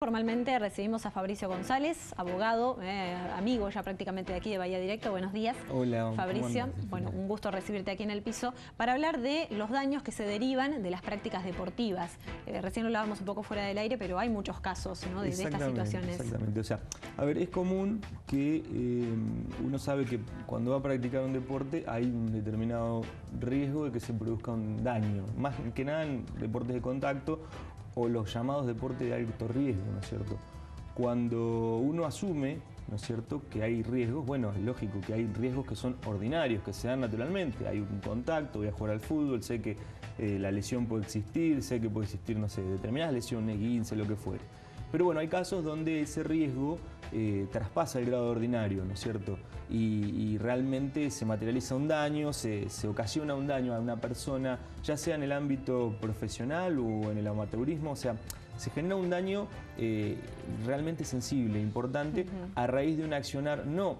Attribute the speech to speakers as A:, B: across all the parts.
A: Formalmente recibimos a Fabricio González, abogado, amigo ya prácticamente de aquí de Bahía Directo. Buenos días.
B: Hola,
A: Fabricio. Bueno, un gusto recibirte aquí en el piso para hablar de los daños que se derivan de las prácticas deportivas. Recién lo hablábamos un poco fuera del aire, pero hay muchos casos, ¿no?, de estas situaciones.
B: Exactamente. O sea, a ver, es común que uno sabe que cuando va a practicar un deporte hay un determinado riesgo de que se produzca un daño. Más que nada en deportes de contacto o los llamados deportes de alto riesgo, ¿no es cierto? Cuando uno asume, ¿no es cierto?, que hay riesgos, bueno, es lógico que hay riesgos que son ordinarios, que se dan naturalmente. Hay un contacto, voy a jugar al fútbol, sé que la lesión puede existir, sé que puede existir, no sé, determinadas lesiones, esguince, lo que fuere. Pero bueno, hay casos donde ese riesgo traspasa el grado ordinario, ¿no es cierto? Y realmente se materializa un daño, se ocasiona un daño a una persona, ya sea en el ámbito profesional o en el amateurismo, o sea, se genera un daño realmente sensible, importante, a raíz de un accionar no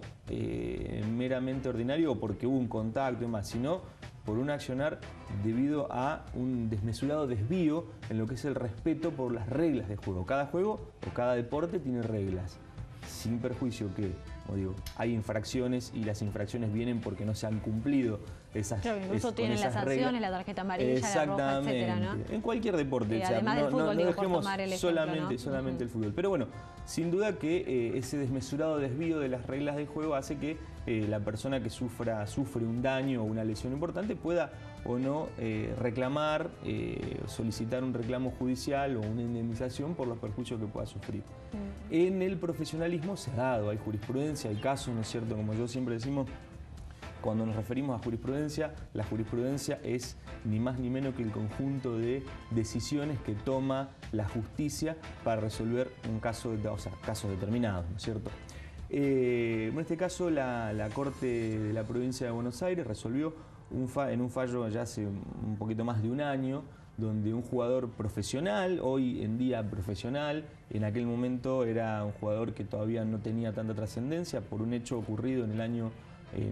B: meramente ordinario o porque hubo un contacto y demás, sino por un accionar debido a un desmesurado desvío en lo que es el respeto por las reglas de juego. Cada juego o cada deporte tiene reglas, sin perjuicio que, como digo, hay infracciones y las infracciones vienen porque no se han cumplido esas reglas.
A: Claro, incluso tienen las sanciones, la tarjeta amarilla, la roja, etcétera, ¿no?
B: En cualquier deporte, o sea,
A: además del fútbol,
B: no dejemos
A: solamente
B: el fútbol. Pero bueno, sin duda que ese desmesurado desvío de las reglas del juego hace que la persona que sufre un daño o una lesión importante pueda o no reclamar, solicitar un reclamo judicial o una indemnización por los perjuicios que pueda sufrir. En el profesionalismo se ha dado, hay jurisprudencia, hay casos, ¿no es cierto? Como yo siempre decimos, cuando nos referimos a jurisprudencia, la jurisprudencia es ni más ni menos que el conjunto de decisiones que toma la justicia para resolver un caso, casos determinados, ¿no es cierto? En este caso, la Corte de la Provincia de Buenos Aires resolvió en un fallo ya hace un poquito más de un año, donde un jugador profesional, hoy en día profesional, en aquel momento era un jugador que todavía no tenía tanta trascendencia por un hecho ocurrido en el año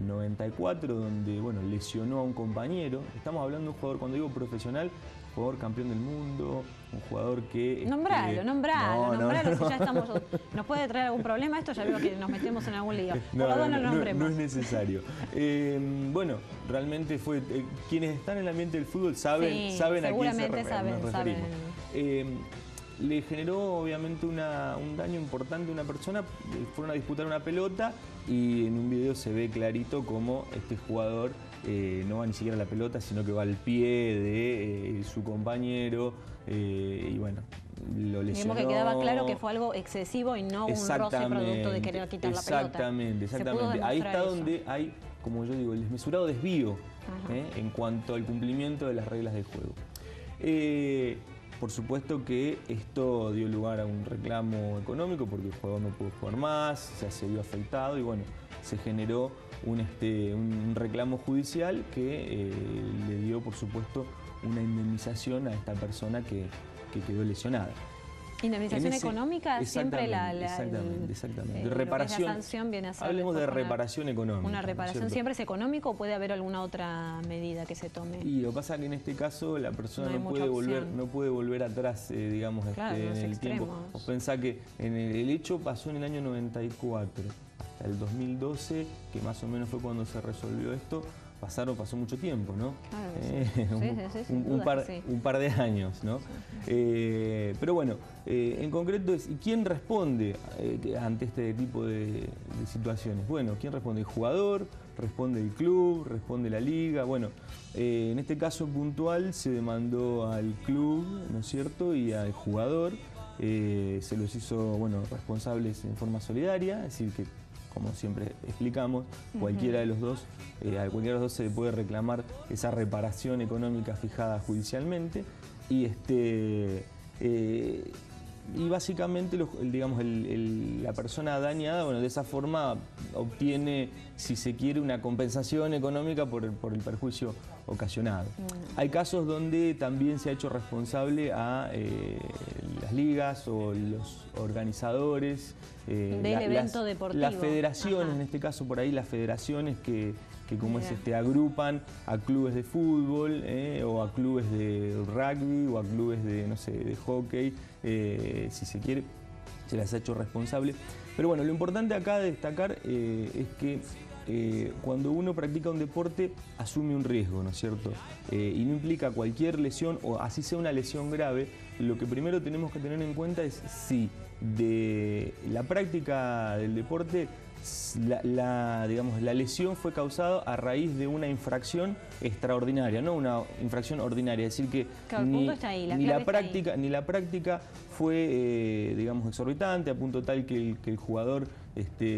B: 94, donde bueno, lesionó a un compañero. Estamos hablando de un jugador, cuando digo profesional, jugador campeón del mundo, un jugador que...
A: Nombralo, si ya estamos... ¿Nos puede traer algún problema esto? Ya veo que nos metemos en algún lío. Por favor, no lo nombremos.
B: No es necesario. Bueno, realmente fue... quienes están en el ambiente del fútbol saben a quién nos referimos. Le generó obviamente un daño importante a una persona. Fueron a disputar una pelota y en un video se ve clarito cómo este jugador no va ni siquiera a la pelota, sino que va al pie de su compañero y bueno, lo lesionó.
A: Digamos que quedaba claro que fue algo excesivo y no un roce producto de querer quitar la pelota.
B: Exactamente. Ahí está donde hay, como yo digo, el desmesurado desvío en cuanto al cumplimiento de las reglas del juego. Por supuesto que esto dio lugar a un reclamo económico porque el jugador no pudo jugar más, se vio afectado y bueno, se generó un reclamo judicial que le dio, por supuesto, una indemnización a esta persona que quedó lesionada.
A: ¿Indemnización económica? Siempre
B: exactamente. De reparación.
A: La sanción viene a ser...
B: Hablemos de reparación económica.
A: ¿Una reparación, ¿no?, siempre es económico o puede haber alguna otra medida que se tome?
B: Y lo que pasa es que en este caso la persona no puede volver atrás, digamos,
A: claro,
B: en el tiempo. Vos pensá que el hecho pasó en el año 94, hasta el 2012, que más o menos fue cuando se resolvió esto. Pasó mucho tiempo, ¿no?
A: Claro,
B: un par de años, ¿no? Sí. Pero bueno, en concreto ¿y quién responde ante este tipo de situaciones? Bueno, ¿quién responde? El jugador, responde el club, responde la liga. Bueno, en este caso puntual se demandó al club, ¿no es cierto?, y al jugador. Se los hizo, bueno, responsables en forma solidaria, es decir que, como siempre explicamos, cualquiera de los dos, a cualquiera de los dos se le puede reclamar esa reparación económica fijada judicialmente y básicamente la persona dañada, bueno, de esa forma obtiene, si se quiere, una compensación económica por el perjuicio ocasionado. Hay casos donde también se ha hecho responsable a las ligas o los organizadores
A: del evento deportivo.
B: Las federaciones, en este caso por ahí las federaciones que como agrupan a clubes de fútbol o a clubes de rugby o a clubes de, no sé, de hockey, si se quiere, se las ha hecho responsable. Pero bueno, lo importante acá de destacar es que cuando uno practica un deporte asume un riesgo, ¿no es cierto? Y no implica cualquier lesión, o así sea una lesión grave. Lo que primero tenemos que tener en cuenta es si de la práctica del deporte digamos, la lesión fue causada a raíz de una infracción extraordinaria, no una infracción ordinaria. Es decir, que
A: claro,
B: ni la práctica fue digamos, exorbitante, a punto tal que el jugador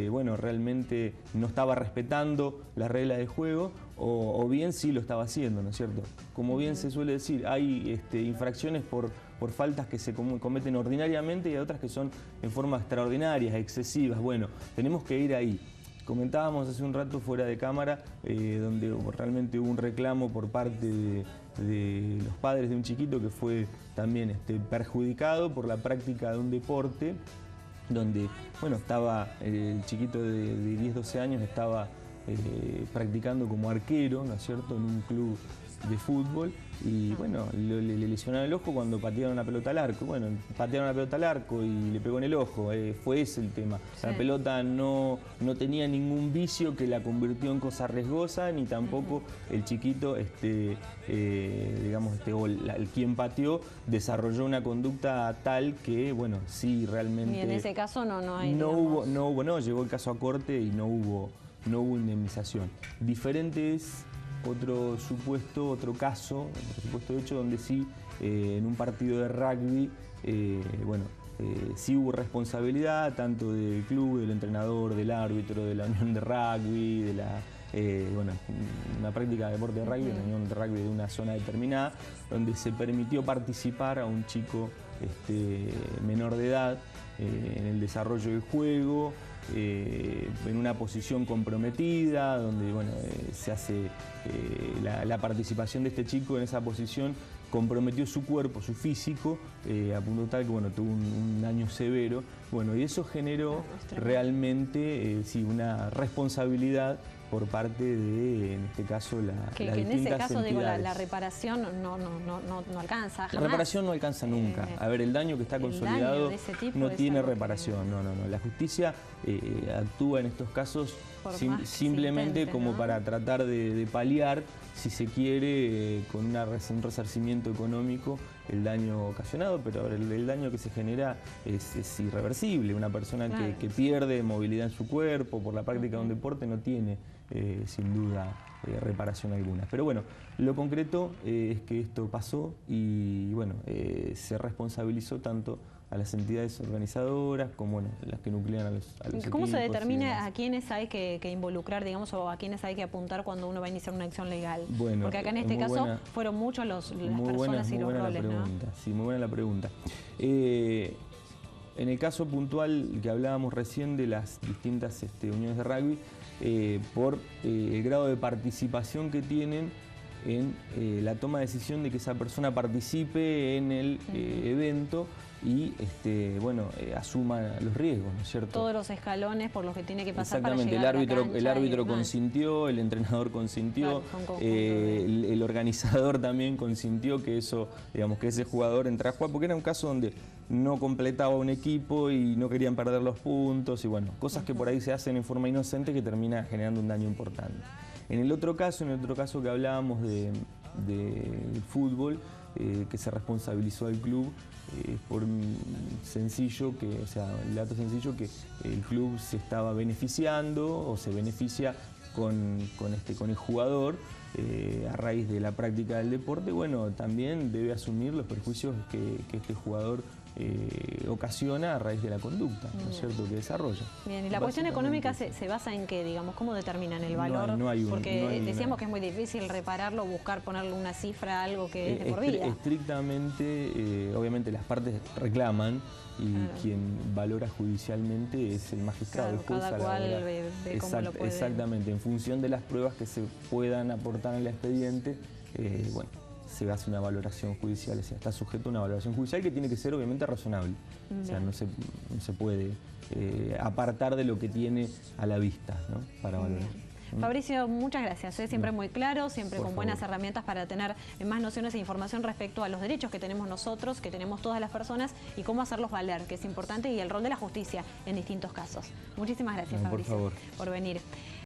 B: bueno, realmente no estaba respetando las reglas del juego, o bien sí lo estaba haciendo, ¿no es cierto? Como bien se suele decir, hay infracciones por faltas que se cometen ordinariamente y hay otras que son en forma extraordinarias, excesivas. Bueno, tenemos que ir ahí. Comentábamos hace un rato fuera de cámara, donde realmente hubo un reclamo por parte de los padres de un chiquito que fue también perjudicado por la práctica de un deporte, donde, bueno, estaba el chiquito de 10, 12 años, estaba practicando como arquero, ¿no es cierto?, en un club de fútbol, y bueno, le lesionaron el ojo cuando patearon una pelota al arco. Bueno, patearon la pelota al arco y le pegó en el ojo, fue ese el tema. Sí. La pelota no tenía ningún vicio que la convirtió en cosa riesgosa, ni tampoco el chiquito, digamos, el quien pateó, desarrolló una conducta tal que, bueno, sí, realmente...
A: Y en ese caso
B: llegó el caso a corte y no hubo indemnización. Diferente es otro supuesto hecho donde sí, en un partido de rugby, sí hubo responsabilidad tanto del club, del entrenador, del árbitro, de la unión de rugby, de una práctica de deporte de rugby, la unión de rugby de una zona determinada, donde se permitió participar a un chico menor de edad en el desarrollo del juego, en una posición comprometida, donde se hace la participación de este chico en esa posición, comprometió su cuerpo, su físico, a punto tal que tuvo un daño severo. Bueno, y eso generó realmente una responsabilidad por parte de, en este caso,
A: que en ese caso, digo, la reparación no alcanza jamás.
B: La reparación no alcanza nunca. A ver, el daño que está consolidado no tiene reparación. No. La justicia actúa en estos casos simplemente como para tratar de paliar, si se quiere, con un resarcimiento económico, el daño ocasionado, pero el daño que se genera es irreversible. Una persona que pierde movilidad en su cuerpo por la práctica de un deporte no tiene, sin duda, reparación alguna. Pero bueno, lo concreto es que esto pasó y se responsabilizó tanto a las entidades organizadoras como las que nuclean a los
A: ¿Cómo
B: equipos
A: se determina a quiénes hay que involucrar, digamos, o a quiénes hay que apuntar cuando uno va a iniciar una acción legal?
B: Bueno,
A: porque acá en este caso fueron muchos las personas y los roles, ¿no?
B: Sí, muy buena la pregunta. En el caso puntual que hablábamos recién de las distintas uniones de rugby, por el grado de participación que tienen en la toma de decisión de que esa persona participe en el evento y asuma los riesgos, ¿no es cierto?
A: Todos los escalones por los que tiene que pasar para
B: llegar a la cancha. El árbitro consintió, el entrenador consintió, el organizador también consintió que que ese jugador entrara a jugar, porque era un caso donde no completaba un equipo y no querían perder los puntos y cosas que por ahí se hacen en forma inocente que termina generando un daño importante. En el otro caso que hablábamos del fútbol, que se responsabilizó al club, por el dato sencillo que el club se estaba beneficiando o se beneficia con el jugador a raíz de la práctica del deporte. También debe asumir los perjuicios que este jugador ocasiona a raíz de la conducta, ¿no es cierto?, que desarrolla.
A: Bien, y la cuestión económica se basa en qué, digamos, ¿cómo determinan el valor? Porque decíamos que es muy difícil repararlo, buscar ponerle una cifra a algo que es de por vida.
B: Estrictamente, obviamente las partes reclaman y quien valora judicialmente es el magistrado.
A: Cada cual ve cómo lo puede.
B: Exactamente, en función de las pruebas que se puedan aportar en el expediente, se hace una valoración judicial, está sujeto a una valoración judicial que tiene que ser obviamente razonable. O sea, no se puede apartar de lo que tiene a la vista, ¿no?, para valorar.
A: Fabricio, muchas gracias. Siempre muy claro, siempre con buenas herramientas para tener más nociones e información respecto a los derechos que tenemos nosotros, que tenemos todas las personas, y cómo hacerlos valer, que es importante, y el rol de la justicia en distintos casos. Muchísimas gracias, Fabricio, por venir.